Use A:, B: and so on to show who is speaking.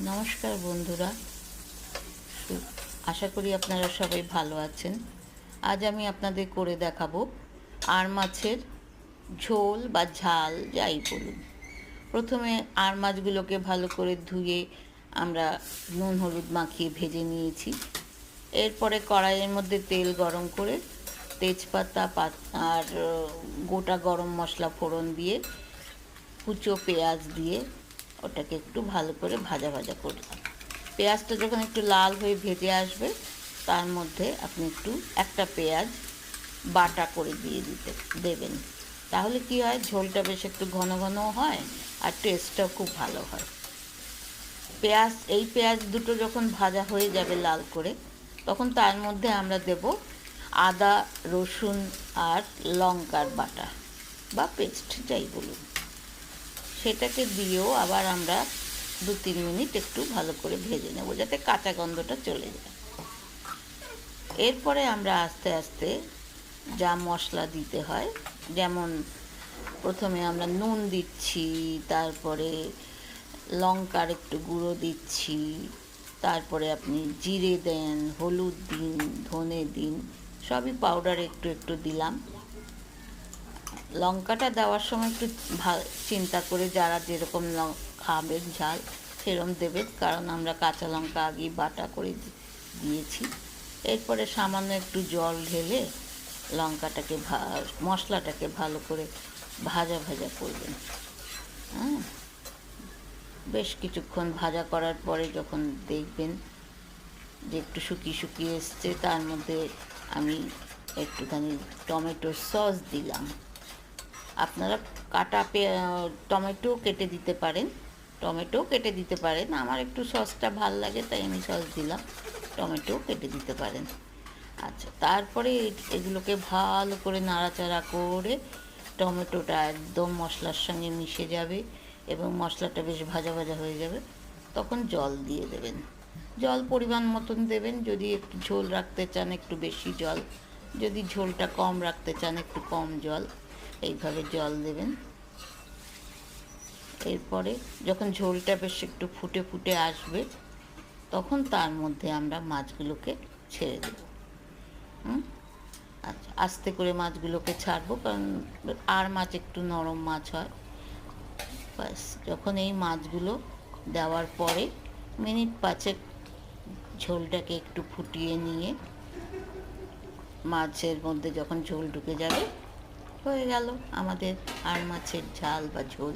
A: নমস্কার বন্ধুরা, আশা করি আপনারা সবাই ভালো আছেন। আজ আমি আপনাদের করে দেখাবো আর মাছের ঝোল বা ঝাল যাই বলুন। প্রথমে আর মাছগুলোকে ভালো করে ধুয়ে আমরা নুন হলুদ মাখিয়ে ভেজে নিয়েছি। এরপরে কড়াইয়ের মধ্যে তেল গরম করে তেজপাতা আর গোটা গরম মশলা ফোড়ন দিয়ে কুচো পেঁয়াজ দিয়ে ওটাকে একটু ভালো করে ভাজা ভাজা করলাম। পেঁয়াজটা যখন একটু লাল হয়ে ভেজে আসবে তার মধ্যে আপনি একটা পেঁয়াজ বাটা করে দিয়ে দেবেন। তাহলে কি হয়, ঝোলটা বেশ একটু ঘন ঘনও হয় আর টেস্টটাও খুব ভালো হয়। এই পেঁয়াজ দুটো যখন ভাজা হয়ে যাবে লাল করে, তখন তার মধ্যে আমরা দেব আদা রসুন আর লঙ্কার বাটা বা পেস্ট যাই বলুন। সেটাকে দিয়েও আবার আমরা 2-3 মিনিট একটু ভালো করে ভেজে নেব, যাতে কাঁচা গন্ধটা চলে যায়। এরপরে আমরা আস্তে আস্তে যা মশলা দিতে হয়, যেমন প্রথমে আমরা নুন দিচ্ছি, তারপরে লঙ্কার একটু গুঁড়ো দিচ্ছি, তারপরে আপনি জিরে দেন, হলুদ দিন, ধনে দিন, সবই পাউডার একটু একটু দিলাম। লঙ্কাটা দেওয়ার সময় একটু চিন্তা করে যারা যেরকম খাবেন ঝাল সেরকম দেবেন, কারণ আমরা কাঁচা লঙ্কা আগেই বাটা করে দিয়েছি। এরপরে সামান্য একটু জল ঢেলে লঙ্কাটাকে মশলাটাকে ভালো করে ভাজা ভাজা করবেন। হ্যাঁ, বেশ কিছুক্ষণ ভাজা করার পরে যখন দেখবেন যে একটু শুকিয়ে শুকিয়ে এসছে, তার মধ্যে আমি একটুখানি টমেটো সস দিলাম। আপনারা টমেটো কেটে দিতে পারেন, আমার একটু সসটা ভাল লাগে তাই আমি সস দিলাম। টমেটো কেটে দিতে পারেন। আচ্ছা, তারপরে এগুলোকে ভালো করে নাড়াচাড়া করে টমেটোটা একদম মশলার সঙ্গে মিশে যাবে এবং মশলাটা বেশ ভাজা ভাজা হয়ে যাবে। তখন জল দিয়ে দেবেন। জল পরিমাণ মতন দেবেন। যদি একটু ঝোল রাখতে চান একটু বেশি জল, যদি ঝোলটা কম রাখতে চান একটু কম জল, এইভাবে জল দেবেন। এরপরে যখন ঝোলটা বেশ একটু ফুটে ফুটে আসবে, তখন তার মধ্যে আমরা মাছগুলোকে ছেড়ে দেব। আচ্ছা, আস্তে করে মাছগুলোকে ছাড়বো, কারণ আর মাছ একটু নরম মাছ হয়। ব্যাস, যখন এই মাছগুলো দেওয়ার পরে মিনিট 5 ঝোলটাকে একটু ফুটিয়ে নিয়ে মাছের মধ্যে যখন ঝোল ঢুকে যাবে, হয়ে গেল আমাদের আর মাছের ঝাল বা ঝোল।